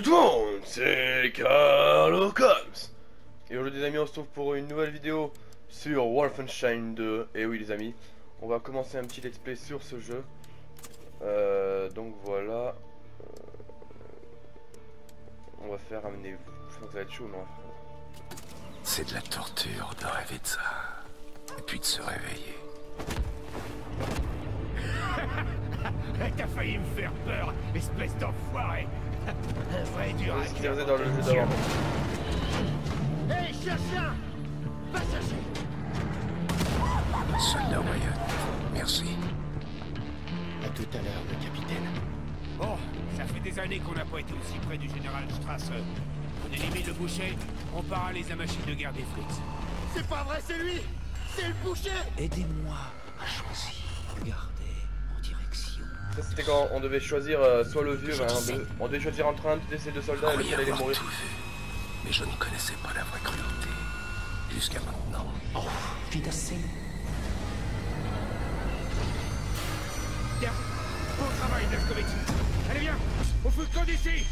Salut tout le monde, c'est Carlo Cops. Et aujourd'hui les amis, on se retrouve pour une nouvelle vidéo sur Wolfenstein 2. Et oui les amis, on va commencer un petit let's play sur ce jeu. Donc voilà. On va faire amener. Je pense que ça va être chaud, non? C'est de la torture de rêver de ça. Et puis de se réveiller. T'as failli me faire peur, espèce d'enfoiré. Un vrai dur à C'est ce qu'il faisait dans le jeu d'avant. Hey, chien, va chercher. Soldat Wyatt, merci. À tout à l'heure, le capitaine. Bon, ça fait des années qu'on n'a pas été aussi près du général Strasser. On élimine le boucher, on paralyse la machine de guerre des Fritz. C'est pas vrai, c'est lui. C'est le boucher. Aidez-moi à choisir. Regardez en direction. Ça c'était quand on devait choisir soit le vieux, on devait choisir entre un de ces deux soldats et lequel allait Avoir mourir. tout vu, mais je ne connaissais pas la vraie cruauté. Jusqu'à maintenant. Oh, wie das Sinn. Bien, bon travail, Blaskowitz. Allez bien, on fout le camp d'ici.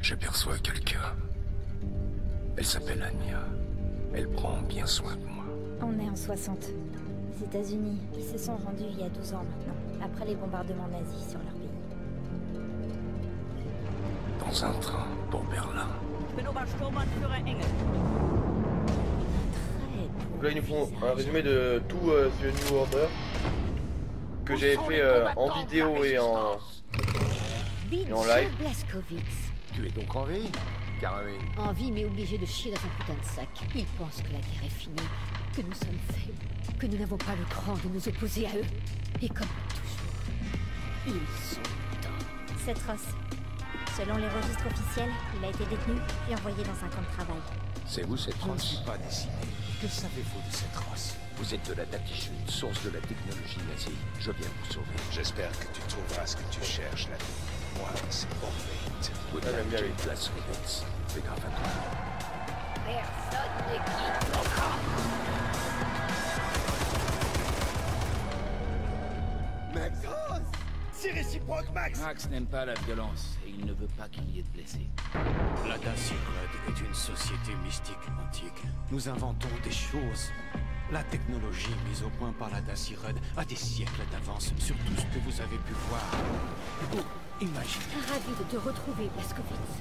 J'aperçois quelqu'un. Elle s'appelle Anya. Elle prend bien soin de moi. On est en 60. Les États-Unis, ils se sont rendus il y a 12 ans maintenant, après les bombardements nazis sur leur pays. Dans un train pour Berlin. Donc là ils nous font un résumé de tout ce New Order que j'ai fait en vidéo et en live. Blaskowitz. Tu es donc en vie, Caroline? En vie, mais obligé de chier dans un putain de sac. Ils pensent que la guerre est finie, que nous sommes faibles, que nous n'avons pas le cran de nous opposer à eux. Et comme toujours, ils sont dans. C'est Ross. Selon les registres officiels, il a été détenu et envoyé dans un camp de travail. C'est vous cette Je ne race? suis pas décidé. Que savez-vous de cette race? Vous êtes de la Datichut, source de la technologie nazie. Je viens vous sauver. J'espère que tu trouveras ce que tu cherches là. Moi, c'est Orvate. j'aime bien lui. Blaskowitz. Fais gaffe à toi. Personne ne quitte mon camp. Max, c'est réciproque, Max. Max n'aime pas la violence et il ne veut pas qu'il y ait de blessés. La Dacircud est une société mystique antique. Nous inventons des choses. La technologie mise au point par la Dacircud a des siècles d'avance sur tout ce que vous avez pu voir. Vous imaginez. Ravi de te retrouver, Blaskowitz.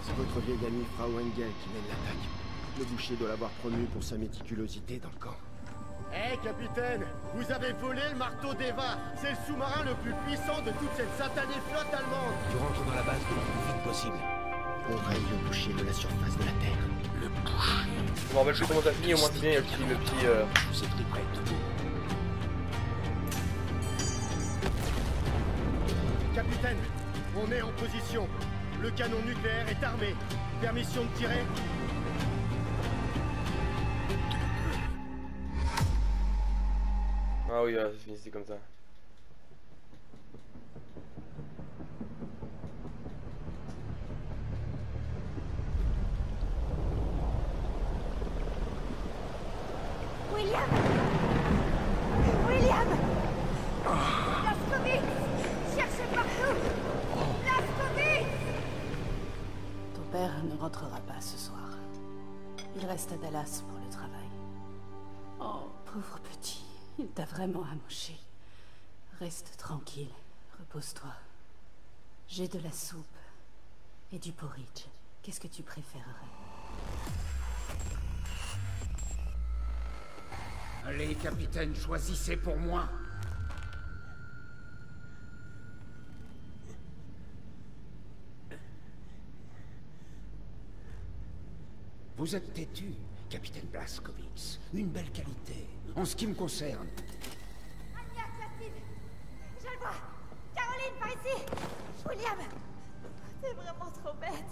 C'est votre vieille amie Frau Engel qui mène l'attaque. Le boucher doit l'avoir promu pour sa méticulosité dans le camp. Hé, capitaine, vous avez volé le marteau d'Eva. C'est le sous-marin le plus puissant de toute cette satanée flotte allemande. Tu rentres dans la base le plus vite possible. On raye le boucher de la surface de la Terre. Le boucher. Je me rappelle plus comment ça finit, au moins c'est bien, il y a le petit Je vous ai pris près de vous. Capitaine, on est en position. Le canon nucléaire est armé. Permission de tirer? Ah oui, ça finissait comme ça. William! William! Blaskowitz! Cherchez partout! Blaskowitz! Ton père ne rentrera pas ce soir. Il reste à Dallas pour le travail. Oh, pauvre petit. Il t'a vraiment amoché. Reste tranquille. Repose-toi. J'ai de la soupe et du porridge. Qu'est-ce que tu préférerais? Allez, capitaine, choisissez pour moi. Vous êtes têtu, capitaine Blaskowitz. Une belle qualité, en ce qui me concerne. Anya, Classine! Je le vois! Caroline, par ici! William! T'es vraiment trop bête.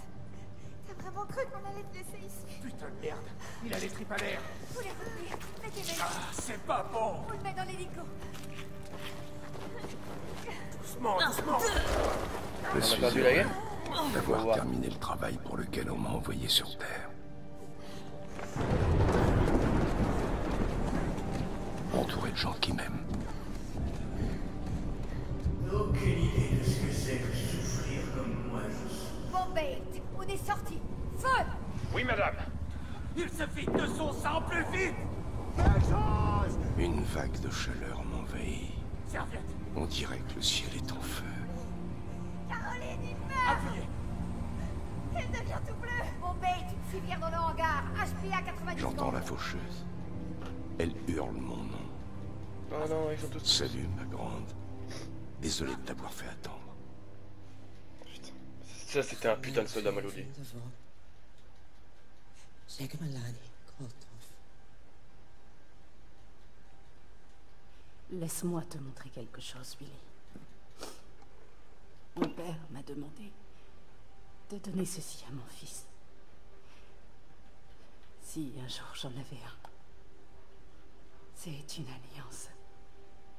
T'as vraiment cru qu'on allait te laisser ici? Putain de merde, il a les tripes à l'air. Faut les retenir. Mettez-les. Ah, c'est pas bon. On le met dans l'hélico. Doucement, doucement. Je On a suis perdu la guerre? heureux d'avoir terminé le travail pour lequel on m'a envoyé sur Terre. Entouré de gens qui m'aiment. Aucune idée de ce que c'est que souffrir comme moi je souffre. Bon, Bait, on est sorti. Feu! Oui, madame. Il se vide de son sang plus vite. Une vague de chaleur m'envahit. Serviette. On dirait que le ciel est en feu. Caroline, il meurt! Appuyez. Elle devient tout bleu! Bon, Bait, tu viens dans le hangar. HPA 90 J'entends la faucheuse. Elle hurle mon nom. Oh non, ils sont tous... Salut, ma grande. Désolé de t'avoir fait attendre. Putain. Ça, c'était un putain de soldat malodie. Laisse-moi te montrer quelque chose, Billy. Mon père m'a demandé de donner ceci à mon fils. Si un jour j'en avais un. C'est une alliance.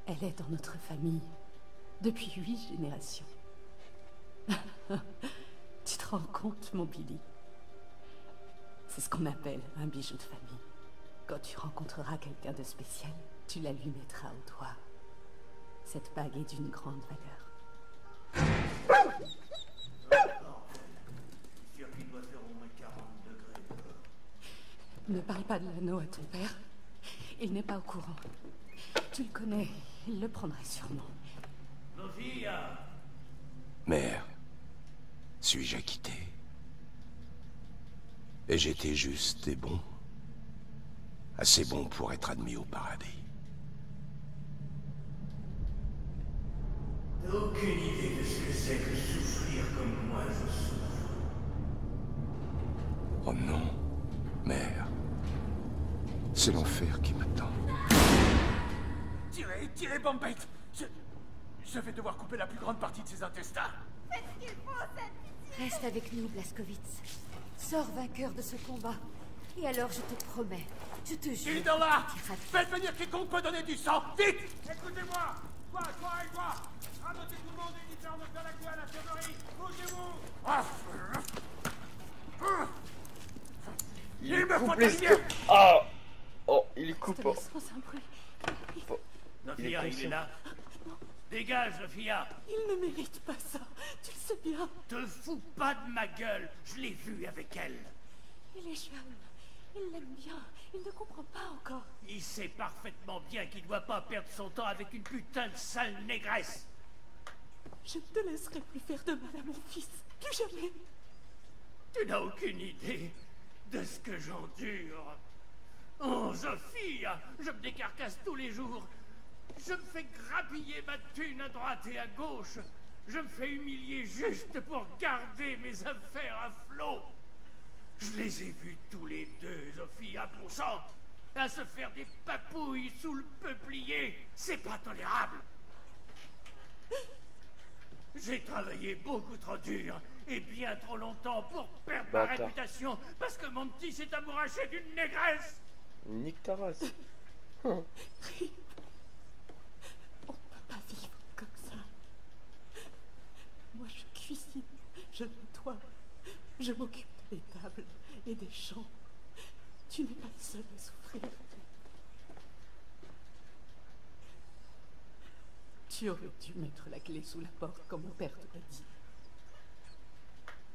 Elle est dans notre famille depuis 8 générations. Tu te rends compte, mon Billy? C'est ce qu'on appelle un bijou de famille. Quand tu rencontreras quelqu'un de spécial, tu la lui mettras au doigt. Cette bague est d'une grande valeur. Ne parle pas de l'anneau à ton père. Il n'est pas au courant. Tu le connais, il le prendrait sûrement. Mère, suis-je acquitté? Et j'étais juste et bon. Assez bon pour être admis au paradis. Aucune idée de ce que c'est que souffrir comme moi je souffre. Oh non, mère. C'est l'enfer qui m'attend. Tirez, Bombay. Je vais devoir couper la plus grande partie de ses intestins. Faites ce qu'il faut, cette... Reste avec nous, Blazkowicz. Sors vainqueur de ce combat. Et alors, je te promets, je te jure... Il est dans là. Faites venir quiconque peut donner du sang. Vite. Écoutez-moi. Toi et toi. Ramontez tout le monde et dites-leur de faire la queue à la chevalerie. Bougez-vous. Il coupe les skis. Ah. Oh, il coupe. Oh. Sophia, il est là. Dégage, Sophia. Il ne mérite pas ça. Tu le sais bien. Te fous pas de ma gueule. Je l'ai vu avec elle. Il est jeune. Il l'aime bien. Il ne comprend pas encore. Il sait parfaitement bien qu'il doit pas perdre son temps avec une putain de sale négresse. Je ne te laisserai plus faire de mal à mon fils. Plus jamais. Tu n'as aucune idée de ce que j'endure. Oh, Sophia, je me décarcasse tous les jours. Je me fais grappiller ma thune à droite et à gauche. Je me fais humilier juste pour garder mes affaires à flot. Je les ai vus tous les deux, Sophia, bon sang, à se faire des papouilles sous le peuplier. C'est pas tolérable. J'ai travaillé beaucoup trop dur et bien trop longtemps pour perdre ma réputation parce que mon petit s'est amouraché d'une négresse. Nique ta race. On ne peut pas vivre comme ça. Moi, je cuisine, je nettoie, je m'occupe des tables et des chambres. Tu n'es pas le seul à souffrir. Tu aurais dû mettre la clé sous la porte comme mon père te l'a dit.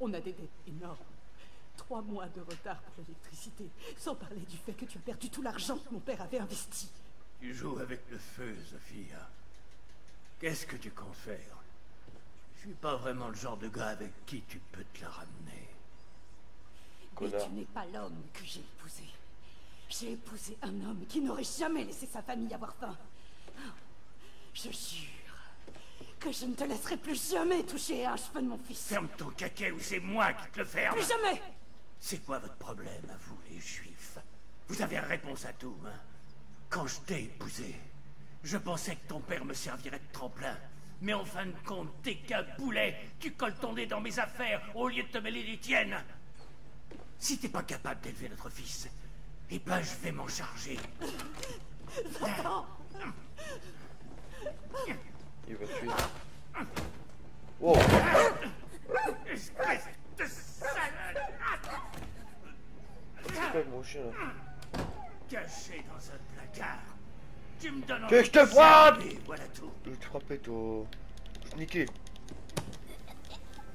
On a des dettes énormes. 3 mois de retard pour l'électricité, sans parler du fait que tu as perdu tout l'argent que mon père avait investi. Tu joues avec le feu, Sophia. Qu'est-ce que tu comptes faire? Je suis pas vraiment le genre de gars avec qui tu peux te la ramener. Mais tu n'es pas l'homme que j'ai épousé. J'ai épousé un homme qui n'aurait jamais laissé sa famille avoir faim. Je jure que je ne te laisserai plus jamais toucher à un cheveu de mon fils. Ferme ton caquet ou c'est moi qui te le ferme. Plus jamais. C'est quoi votre problème, à vous, les Juifs? Vous avez réponse à tout, hein? Quand je t'ai épousé, je pensais que ton père me servirait de tremplin. Mais en fin de compte, t'es qu'un boulet. Tu colles ton nez dans mes affaires au lieu de te mêler les tiennes. Si t'es pas capable d'élever notre fils, eh ben je vais m'en charger. Va-t'en. Il va tuer. Wow. Espèce de salade. C'est quoi mon chien là? Caché dans un placard. Tu me donnes que je te frappe. Et voilà tout. Je vais te frapper toi. Je niquer.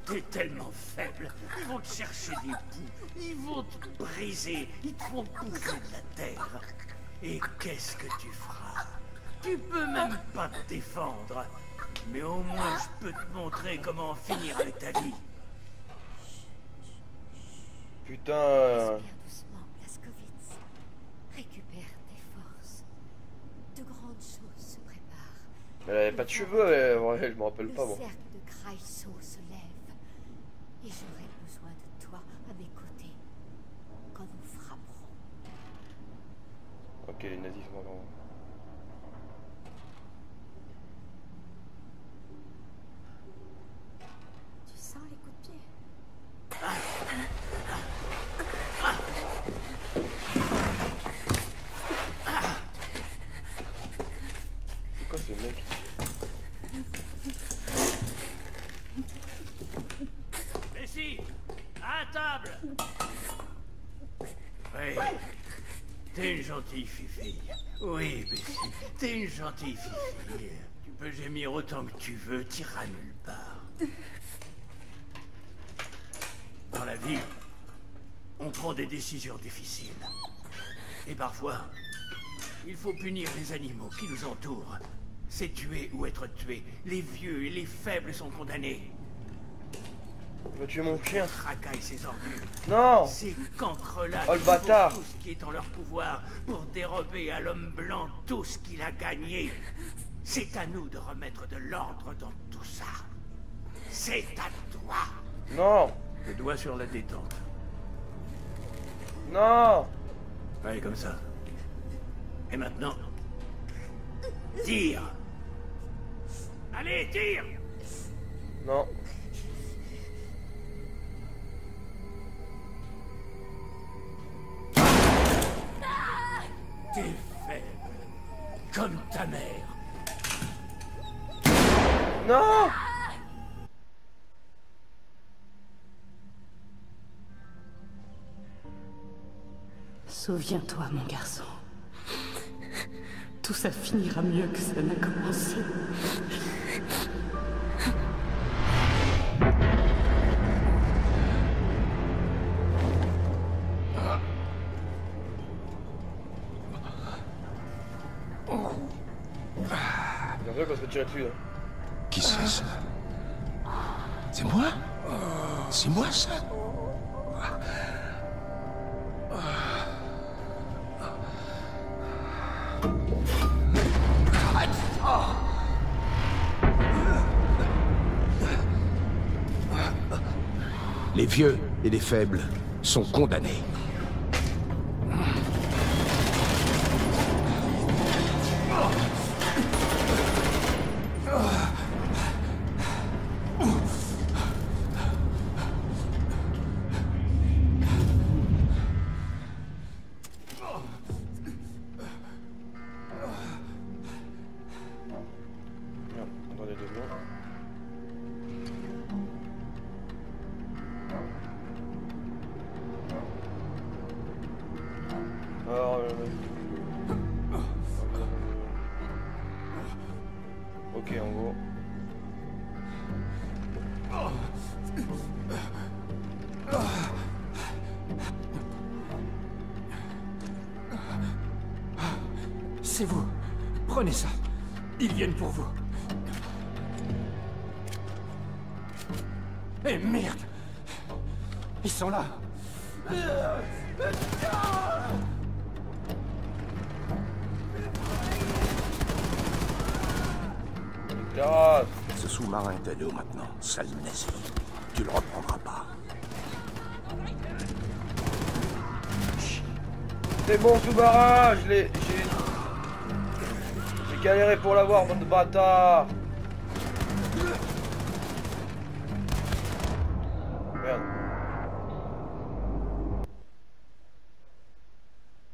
T'es tellement faible, ils vont te chercher des bouts, ils vont te briser, ils te font bouffer de la terre. Et qu'est-ce que tu feras? Tu peux même pas te défendre, mais au moins je peux te montrer comment finir avec ta vie. Putain. Respire doucement, Blaskowitz. Récupère tes forces. De grandes choses se préparent. Elle avait pas de cheveux, je me rappelle pas, Le bon. cercle de Kreisau se lève. Et j'aurai besoin de toi à mes côtés. Quand nous frapperons. Ok, les nazis sont encore. Tu sens les coups de pied? C'est quoi ce mec? Bessie, à table. Oui, t'es une gentille fille. Oui, Bessie, t'es une gentille fille. Tu peux gémir autant que tu veux, t'iras nulle part. Dans la vie, on prend des décisions difficiles. Et parfois, il faut punir les animaux qui nous entourent. C'est tuer ou être tué. Les vieux et les faibles sont condamnés. Tu vas tuer mon chien. Racaille ces ordures. Non. Ces cancres-là Oh le bâtard. tout ce qui est en leur pouvoir pour dérober à l'homme blanc tout ce qu'il a gagné. C'est à nous de remettre de l'ordre dans tout ça. C'est à toi. Non. Le doigt sur la détente. Non. Allez, comme ça. Et maintenant, tire. Allez, tire. Non. T'es faible. Comme ta mère. Non. Souviens-toi, mon garçon. Tout ça finira mieux que ça n'a commencé. Bien sûr qu'on se fait tirer dessus là. Qui c'est ça? C'est moi? C'est moi ça? Les vieux et les faibles sont condamnés. Attendez 2 secondes. Alors, ok, en gros. C'est vous. Prenez ça. Ils viennent pour vous. Eh merde! Ils sont là! Pirate. Ce sous-marin est à nous maintenant, sale nazi. Tu le reprendras pas. C'est bon, sous-marin, j'ai galéré pour l'avoir, bande de bâtards. Merde.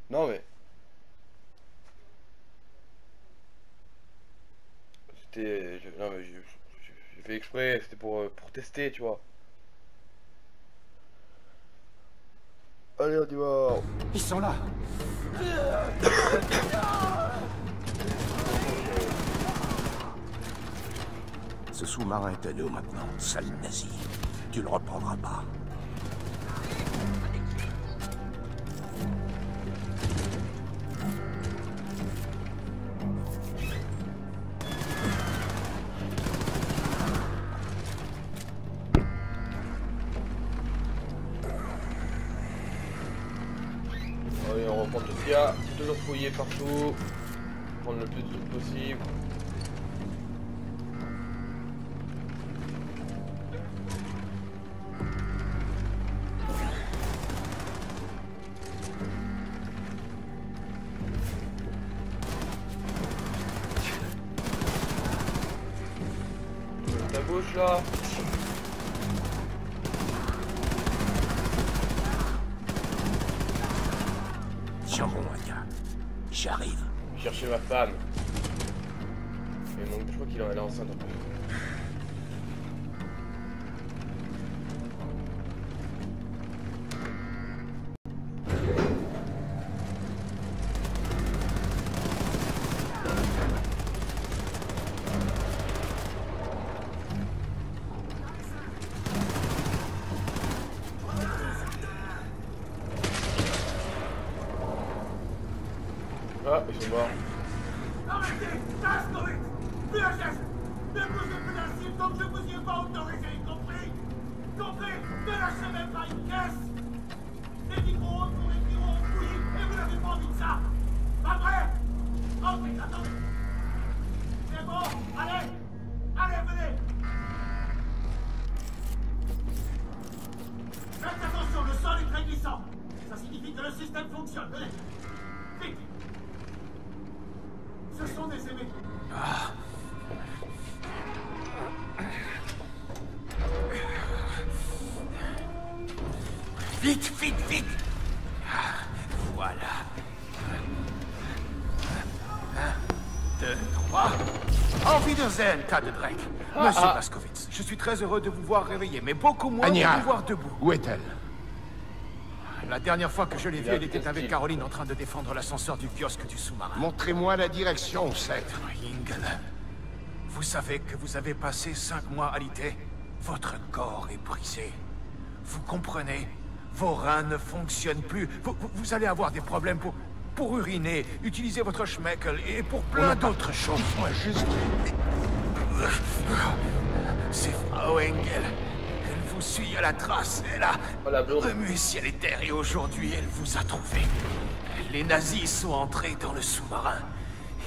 Non mais... C'était... Non mais j'ai fait exprès, c'était pour tester, tu vois. Allez, on y va. Ils sont là! Ce Ce sous-marin est à nous maintenant, sale nazi. Tu le reprendras pas. Allez, on reprend tout ce qu'il y a. Toujours fouiller partout. Prendre le plus de trucs possible. Ta gauche là. Tiens bon, Anya. J'arrive. Chercher ma femme. Et donc, je crois qu'il en est enceinte un peu. Ah, ils sont morts. Arrêtez! Blaskowitz! Plus un geste! Ne bougez plus d'un cil tant que je vous y ai pas autorisé, compris? Compris? Ne lâchez même pas une caisse! Les micros pour les bureaux ont bouilli et vous n'avez pas envie de ça! Pas vrai? Entrez, attendez! C'est bon, allez! Allez, venez! Faites attention, le sol est très glissant! Ça signifie que le système fonctionne, venez! Vite! Ce sont des émetteurs. Ah. Vite, vite, vite. Ah, voilà. 1, 2, 3. Auf Wiedersehen, tas de Drake. Monsieur Blaskowitz, je suis très heureux de vous voir réveillé, mais beaucoup moins de vous voir debout. Où est-elle? La dernière fois que je l'ai vue, elle était avec Caroline en train de défendre l'ascenseur du kiosque du sous-marin. Montrez-moi la direction, Seth. Ingel, vous savez que vous avez passé 5 mois alité? Votre corps est brisé. Vous comprenez? Vos reins ne fonctionnent plus. Vous allez avoir des problèmes pour uriner, utiliser votre schmeckel et pour plein d'autres choses. Moi juste... C'est Frau Engel. Elle vous suit à la trace. Elle a remué ciel et terre et aujourd'hui elle vous a trouvé. Les nazis sont entrés dans le sous-marin.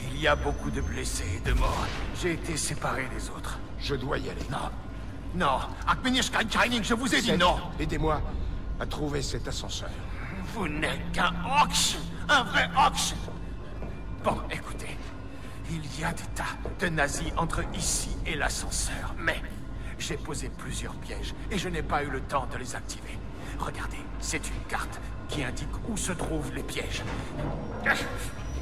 Il y a beaucoup de blessés et de morts. J'ai été séparé des autres. Je dois y aller. Non. Non. Je vous ai dit non. Aidez-moi à trouver cet ascenseur. Vous n'êtes qu'un Ochs. Un vrai Ochs. Bon, écoutez. Il y a des tas de nazis entre ici et l'ascenseur, mais j'ai posé plusieurs pièges et je n'ai pas eu le temps de les activer. Regardez, c'est une carte qui indique où se trouvent les pièges.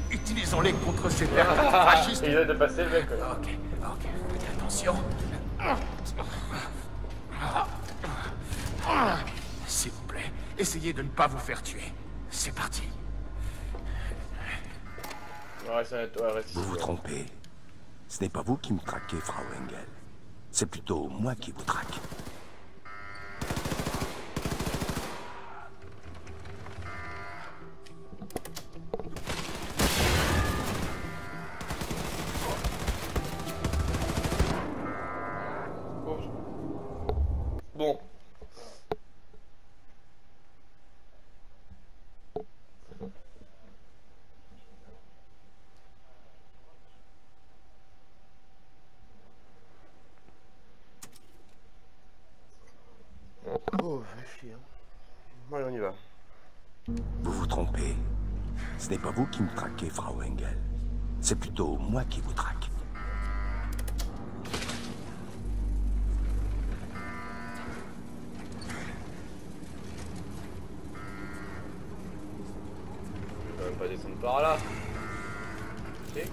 Utilisons-les contre ces pertes fascistes. Il vient de passer le mec. Ok, faites attention. S'il vous plaît, essayez de ne pas vous faire tuer. C'est parti. Vous vous trompez. Ce n'est pas vous qui me traquez, Frau Engel. C'est plutôt moi qui vous traque. Bon. Oh, chier. Allez, on y va. Vous vous trompez. Ce n'est pas vous qui me traquez, Frau Engel. C'est plutôt moi qui vous traque. On va même pas descendre par là. Ok.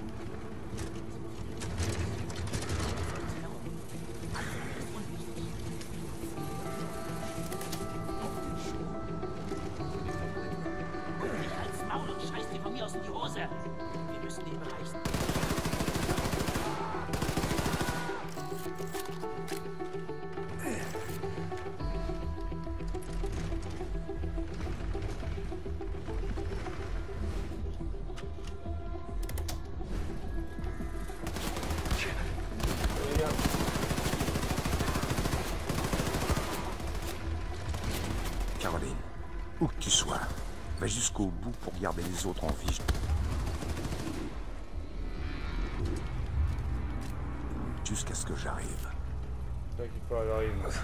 Caroline. Où que tu sois, va jusqu'au bout pour garder les autres en vie. Jusqu'à ce que j'arrive. T'inquiète pas, j'arrive.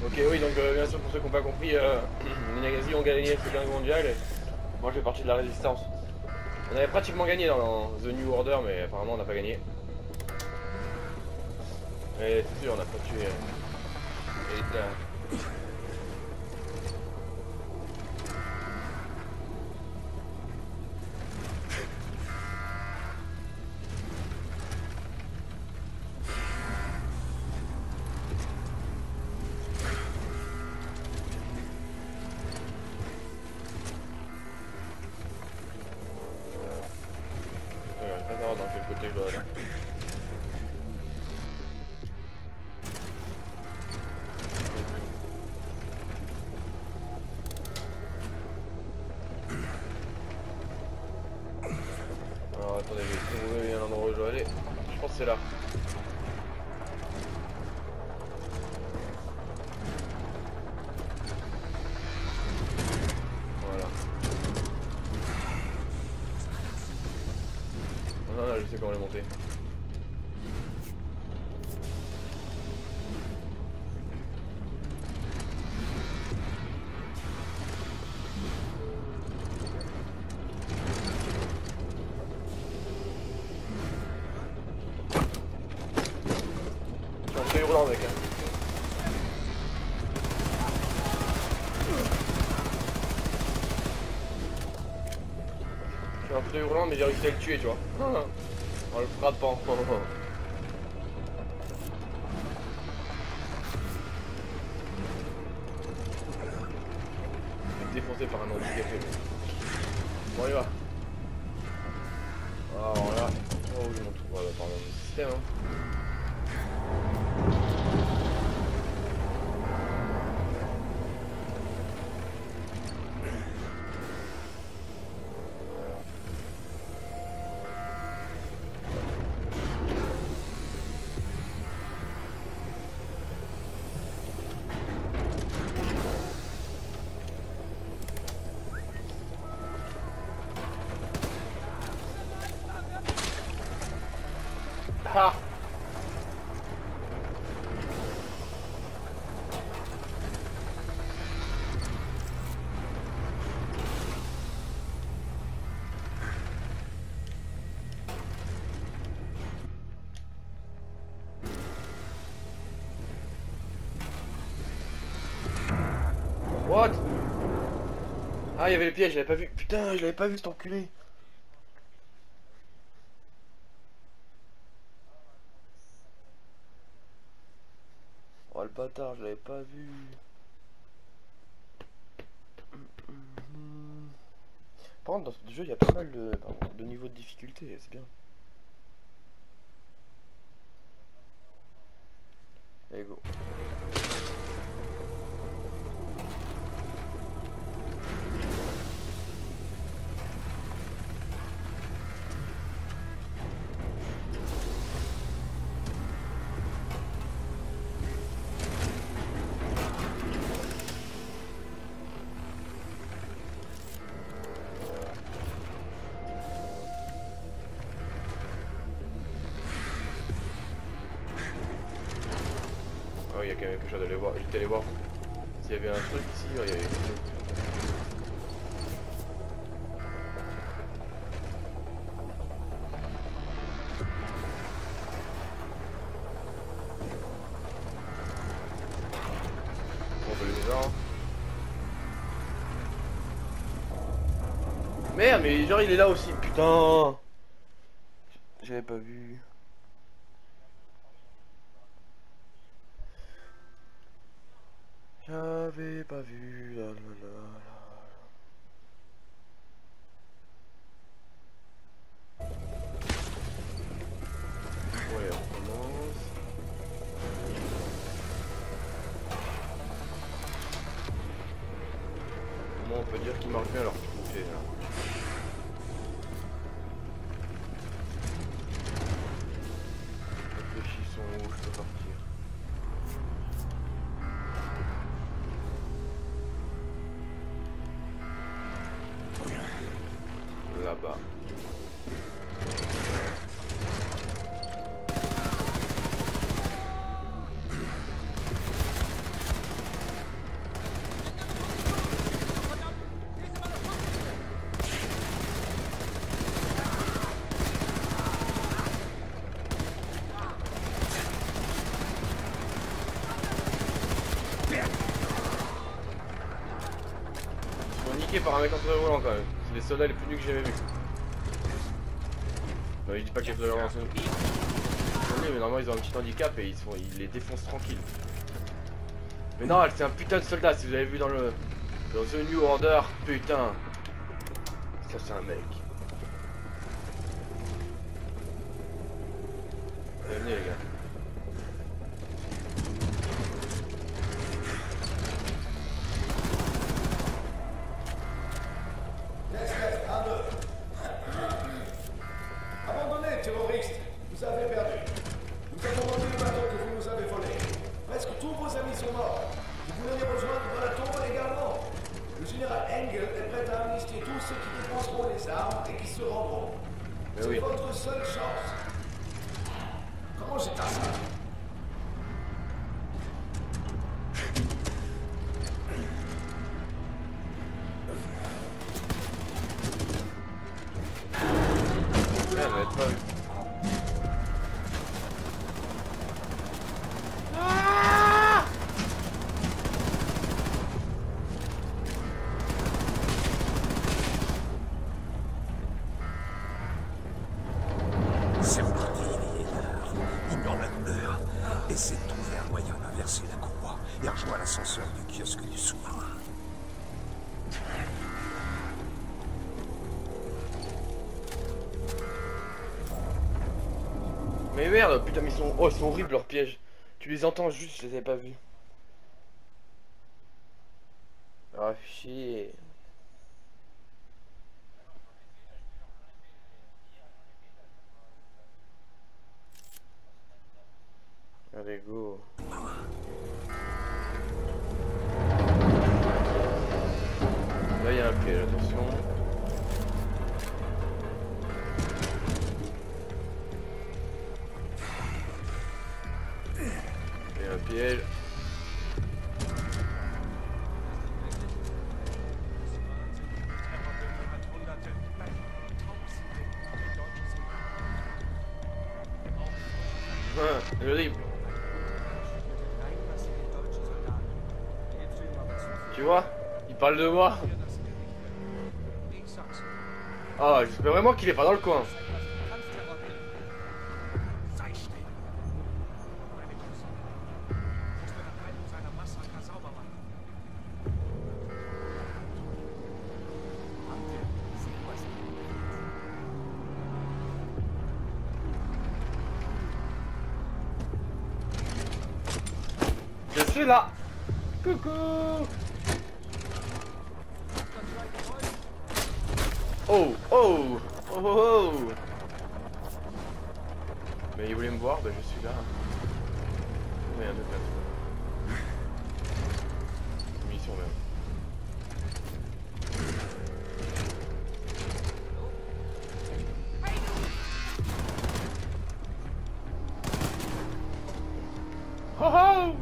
Ok, oui, donc bien sûr, pour ceux qui n'ont pas compris, les Nazi ont gagné la Seconde Guerre mondiale. Et moi, je fais partie de la résistance. On avait pratiquement gagné dans The New Order, mais apparemment, on n'a pas gagné. Et c'est sûr, on n'a pas tué Hitler. Dans quel côté je dois aller. Alors attendez, je vais trouver un endroit où je dois aller. Je pense que c'est là. Voilà. Ah, je sais comment les monter. Je suis en fauteuil roulant mec. Je suis en fauteuil roulant mais j'ai réussi à le tuer tu vois. En le frappant. Défoncé par un handicapé. Bon, on y va. Alors là, oh oui, on trouve par le système. Hein. Ah. What? Ah, il y avait le piège, je l'avais pas vu. Putain, je l'avais pas vu cet enculé. Oh le bâtard, je l'avais pas vu. Par contre, dans ce jeu, il y a pas mal de niveaux de difficulté, c'est bien. Allez, go. Oh, il y a quand même quelque chose à aller voir. J'étais allé voir s'il y avait un truc ici. Oh, il y avait... On peut les voir. Merde, mais genre il est là aussi. Putain. J'avais pas vu. J'avais pas vu, la la la la. Ouais, on commence. Moi on peut dire qu'il marche bien leur petit bouquet là. Réfléchissons où je peux partir. Là-bas. Par un mec en fauteuil roulant quand même. C'est les soldats les plus nus que j'avais vu. Non, je dis pas que les fauteuils roulants sont mais normalement ils ont un petit handicap et ils les défoncent tranquille. Mais non, c'est un putain de soldat si vous avez vu dans The New Order, putain. Ça c'est un mec. Venez les gars. Abandonnez, terroristes! Vous avez perdu. Nous avons rendu le bateau que vous nous avez volé. Presque tous vos amis sont morts. Vous voulez les rejoindre dans la tombe également. Le général Engel est prêt à amnistier tous ceux qui dépenseront les armes et qui se rendront. C'est votre seule chance. Comment j'éteins ça? C'est parti, il est l'heure. Ignore la douleur. Essaie de trouver un moyen d'inverser la courroie et rejoins l'ascenseur du kiosque du sous-marin. Mais merde, putain, mais ils sont horribles leurs pièges. Tu les entends juste, je les avais pas vus. Ah chier. Allez, go. Là, il y a un piège, attention. Il y a un piège. Joli. Tu vois, il parle de moi. Ah, j'espère vraiment qu'il est pas dans le coin. Je suis là. Coucou. Oh, oh, oh, oh. Mais il voulait me voir, bah je suis là. Rien de place. Mission même. Oh oh.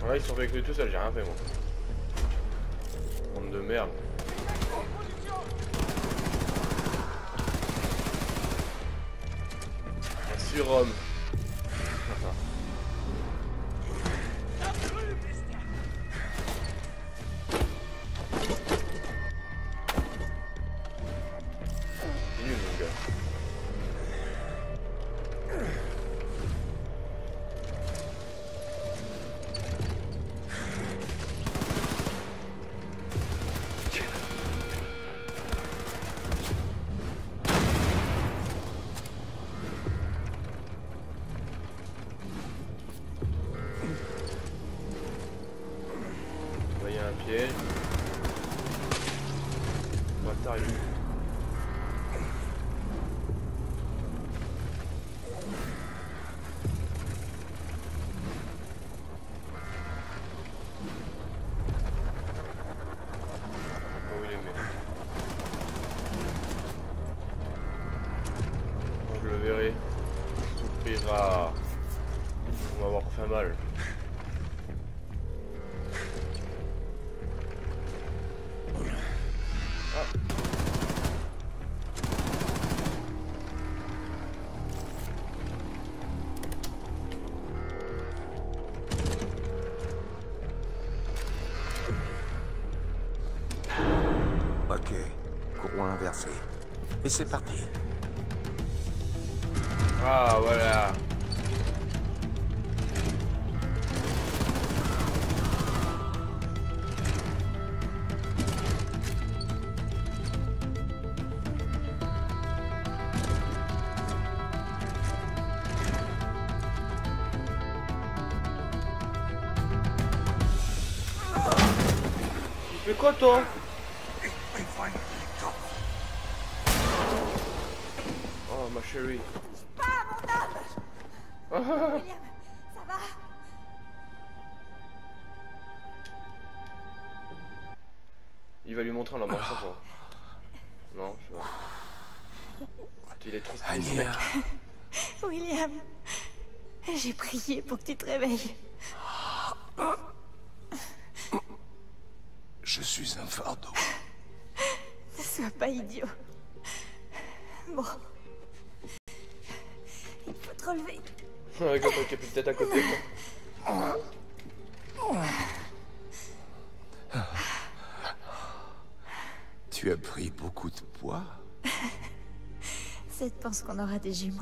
Là ils sont avec lui tout seul, j'ai rien fait moi. Bande de merde. Un surhomme. C'est nul mon gars. souffrira. On va avoir fait mal. Ah. Ok, courroie inversée. Et c'est parti. Ah, voilà. Tu fais quoi, toi? Oh, ma chérie. Pas mon homme. William, ça va? Il va lui montrer en l'embrassant, quoi. Non, je sais pas. Il est trop stressé, mec. William, j'ai prié pour que tu te réveilles. Je suis un fardeau. Ne sois pas idiot. Bon. Il faut te relever. Avec le truc qui est peut-être à côté, quoi. Tu as pris beaucoup de poids? Seth pense qu'on aura des jumeaux.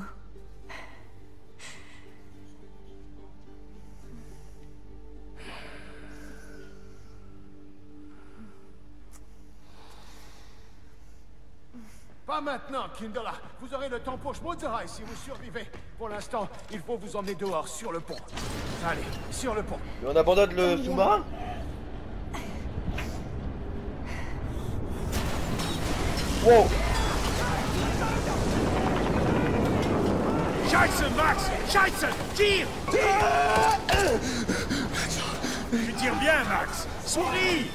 Pas maintenant, Kindala. Vous aurez le temps pour Schmutzerei si vous survivez. Pour l'instant, il faut vous emmener dehors, sur le pont. Allez, sur le pont. Et on abandonne le sous-marin? Wow! Scheiße, Max! Scheiße! Tire! Tu tires bien, Max! Souris!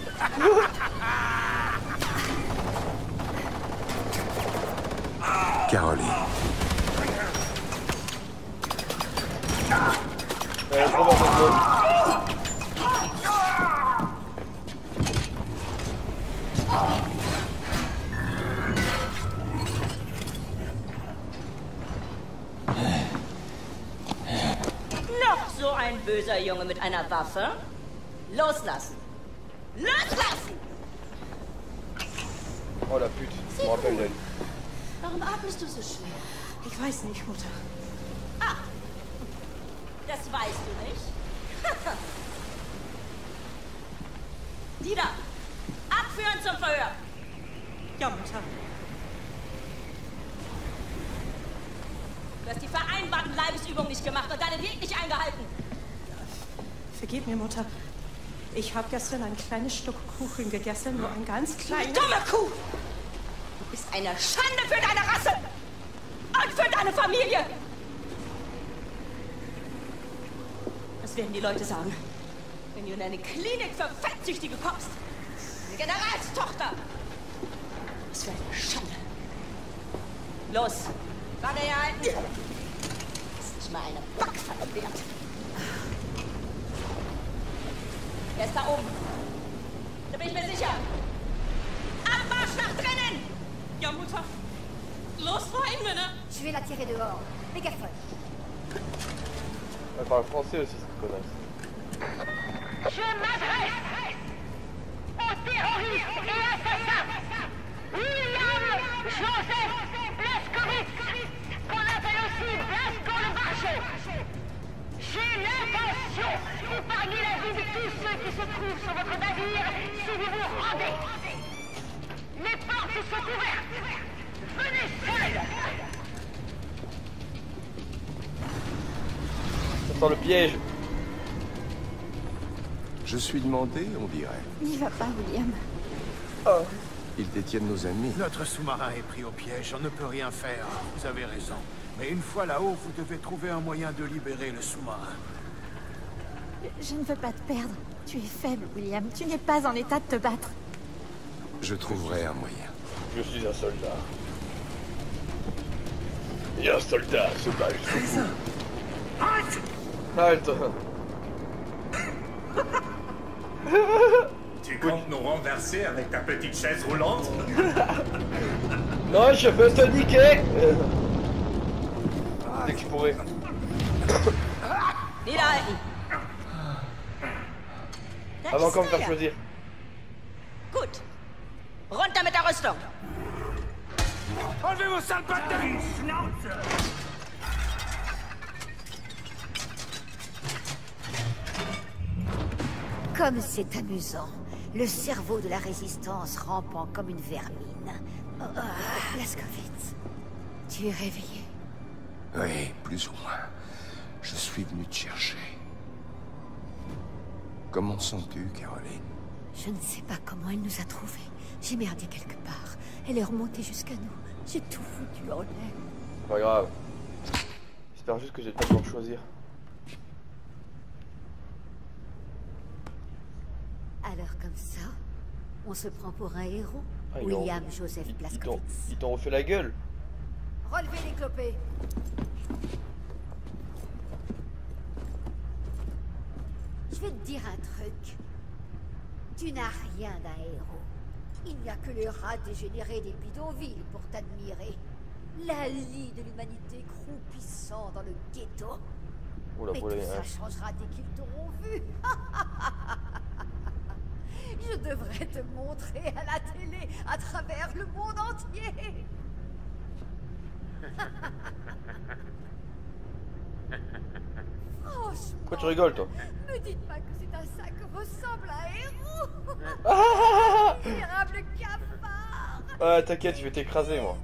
Caroline. Trop bon, Noch so ein böser Junge mit einer Waffe? Loslassen! Loslassen! Oh la pute, je me rappelle d'elle. Warum atmest du so schwer? Ich weiß nicht, Mutter. Ah! Das weißt du nicht? Die da! Abführen zum Verhör! Ja, Mutter. Du hast die vereinbarten Leibesübungen nicht gemacht und deinen Weg nicht eingehalten. Vergib mir, Mutter. Ich habe gestern ein kleines Stück Kuchen gegessen, nur ein ganz kleines... Dumme Kuh! Du bist eine Schande für deine Rasse! Und für deine Familie! Was werden die Leute sagen, wenn du in eine Klinik für Fettsüchtige kommst? Eine Generalstochter! Was für eine Schande! Los! Warte hier halten! Das ist nicht mal eine Backpfanne wert! Er ist da oben! Da bin ich mir sicher! Abmarsch nach drinnen! Ja, Mutter. Los, rein, Männer! Je vais la tirer dehors. Mégaphone. Elle parle français aussi, cette connasse. Je m'adresse aux terroristes et assassins William Joseph Blaskowitz, qu'on appelle aussi Blasco le Barjot. J'ai l'intention d'épargner la vie de tous ceux qui se trouvent sur votre navire si vous vous rendez. Les portes sont ouvertes. Venez seuls. Ça sent le piège. Je suis demandé, on dirait. N'y va pas, William. Oh. Ils détiennent nos amis. Notre sous-marin est pris au piège, on ne peut rien faire. Vous avez raison. Mais une fois là-haut, vous devez trouver un moyen de libérer le sous-marin. Je ne veux pas te perdre. Tu es faible, William. Tu n'es pas en état de te battre. Je trouverai un moyen. Je suis un soldat. Et un soldat se bat jusqu'au bout. Halte. Tu comptes nous renverser avec ta petite chaise roulante? Non, je veux te niquer. Dès que je pourrais. Elle va encore me faire choisir. Gut. Runter mit der Rüstung. Enlevez vos sales batailles! Comme c'est amusant. Le cerveau de la résistance rampant comme une vermine. Blazkowicz, tu es réveillé? Oui, plus ou moins. Je suis venu te chercher. Comment sens-tu, Caroline? Je ne sais pas comment elle nous a trouvés. J'ai merdé quelque part. Elle est remontée jusqu'à nous. J'ai tout foutu en l'air. Pas grave. J'espère juste que j'ai pas le temps de choisir. Alors comme ça, on se prend pour un héros? Ah, William Joseph Blazkowicz. Ils t'ont refait la gueule. Relevez les clopés. Je vais te dire un truc. Tu n'as rien d'un héros. Il n'y a que les rats dégénérés des bidonvilles pour t'admirer. La lie de l'humanité croupissant dans le ghetto. Oula, mais tout ça changera dès qu'ils t'auront vu. Je devrais te montrer à la télé, à travers le monde entier. Franchement, pourquoi tu rigoles, toi? me dites pas que c'est un sac ressemble à un héros. Misérable cafard. Ouais, t'inquiète, je vais t'écraser, moi.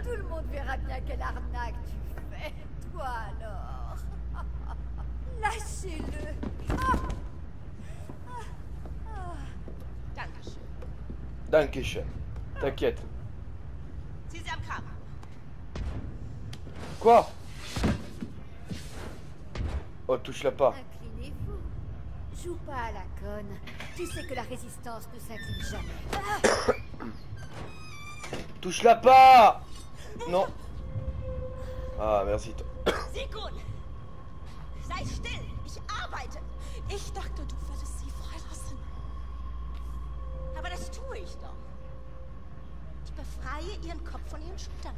Tout le monde verra bien quelle arnaque tu fais. Toi alors. Lâchez-le. Dankeschön. T'inquiète. Zieh sie am Kram. Quoi? Oh, touche-la pas. Inclinez-vous. Joue pas à la conne. Tu sais que la résistance ne s'incline jamais. Touche-la pas. Non. Ah, merci. Sigrun! Sei still! Ich arbeite! Ich dachte, du würdest sie freilassen. Aber das tue ich doch. Ich befreie ihren Kopf von ihren Schultern.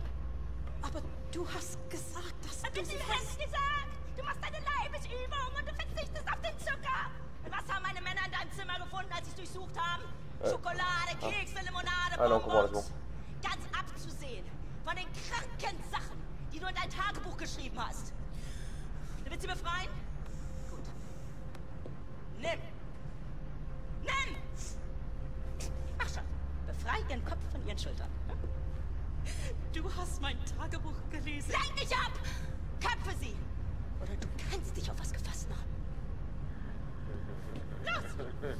Aber du hast gesagt, dass du sie gesagt! Du machst eine Leibesübung und du verzichtest auf den Zucker! Und was haben meine Männer in deinem Zimmer gefunden, als sie durchsucht haben? Schokolade, Kekse, Limonade, Bonbons. Ganz abzusehen von den kranken Sachen, die du in dein Tagebuch geschrieben hast. Du willst sie befreien? Gut. Nimm! Nimm! Mach schon. Befrei ihren Kopf von ihren Schultern. Du hast mein Tagebuch gelesen. Lenk nicht ab! Köpfe sie! Oder du kannst dich auf was gefasst machen. Los!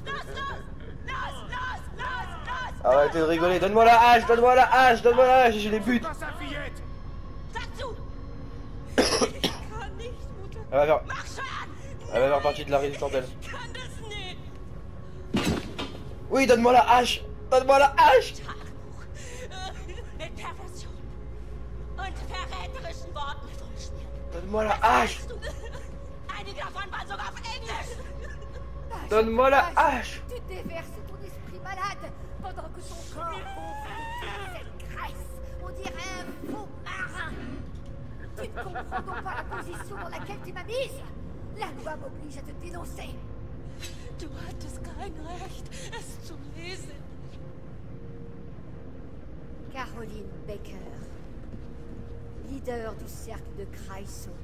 Los, los! Los, los, los, los! Arrêtez de rigoler, donne-moi la hache, donne-moi la hache, donne-moi la hache, j'ai les buts. Sag zu! Elle va faire partie de la résistance, elle. Oui, donne-moi la hache! Donne-moi la hache! Donne-moi la hache! Donne-moi la hache! Tu déverses ton esprit malade pendant que son corps gonfle cette graisse. On dirait un faux marin. Tu ne comprends donc pas la position dans laquelle tu m'as mise? La loi m'oblige à te dénoncer. Du hattest kein Recht, es zu lesen. Caroline Becker, leader du cercle de Kreisau.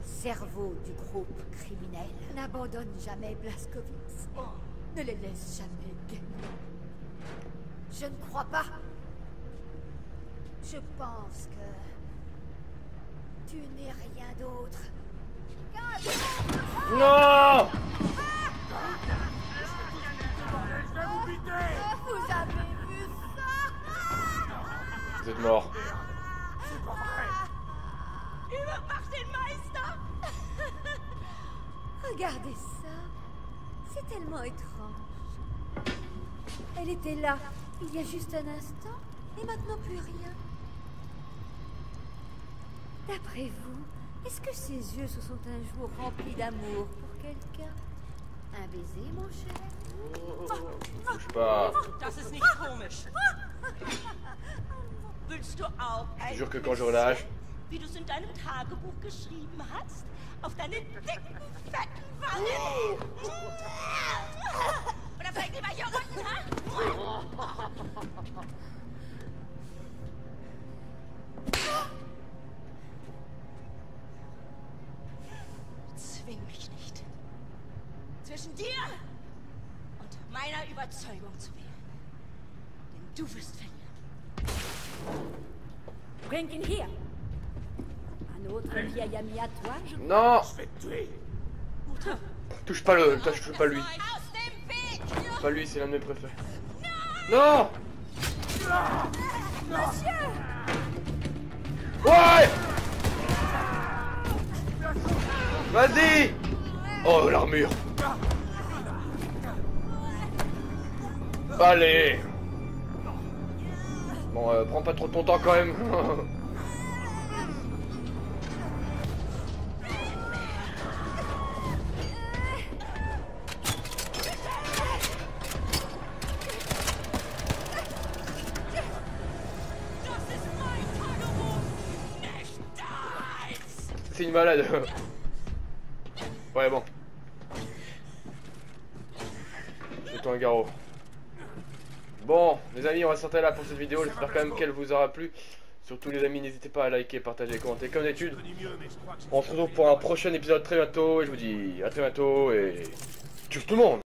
Cerveau du groupe criminel. N'abandonne jamais Blazkowicz. Ne les laisse jamais gagner. Je ne crois pas. Je pense que tu n'es rien d'autre. Non! Vous avez vu ça? Vous êtes mort. Übermach den Meister! Regardez ça. C'est tellement étrange. Elle était là, Il y a juste un instant, et maintenant plus rien. D'après vous, est-ce que ses yeux se sont un jour remplis d'amour pour quelqu'un? Un baiser, mon cher? Touche pas. Das ist nicht komisch. Willst du auch Je te ein jure que quand je relâche, wie du es in deinem Tagebuch geschrieben hast? Auf deine dicken, fetten Wangen? Oder vielleicht lieber hier unten, ha? Zwing mich nicht, zwischen dir und meiner Überzeugung zu wählen. Denn du wirst verlieren. Bring ihn hier. Un autre vieil ami à toi, je non. Je vais te tuer. Touche pas lui. Pas lui, c'est l'un de mes préférés. Non. Monsieur! Ouais. Vas-y. Oh, l'armure. Allez. Bon, prends pas trop ton temps quand même. C'est une malade. Ouais, bon. C'est toi un garrot. Bon, les amis, on va s'arrêter là pour cette vidéo. J'espère quand même qu'elle vous aura plu. Surtout, les amis, n'hésitez pas à liker, partager, commenter comme d'habitude. On se retrouve pour un prochain épisode très bientôt. Et je vous dis à très bientôt. Et tchuss tout le monde!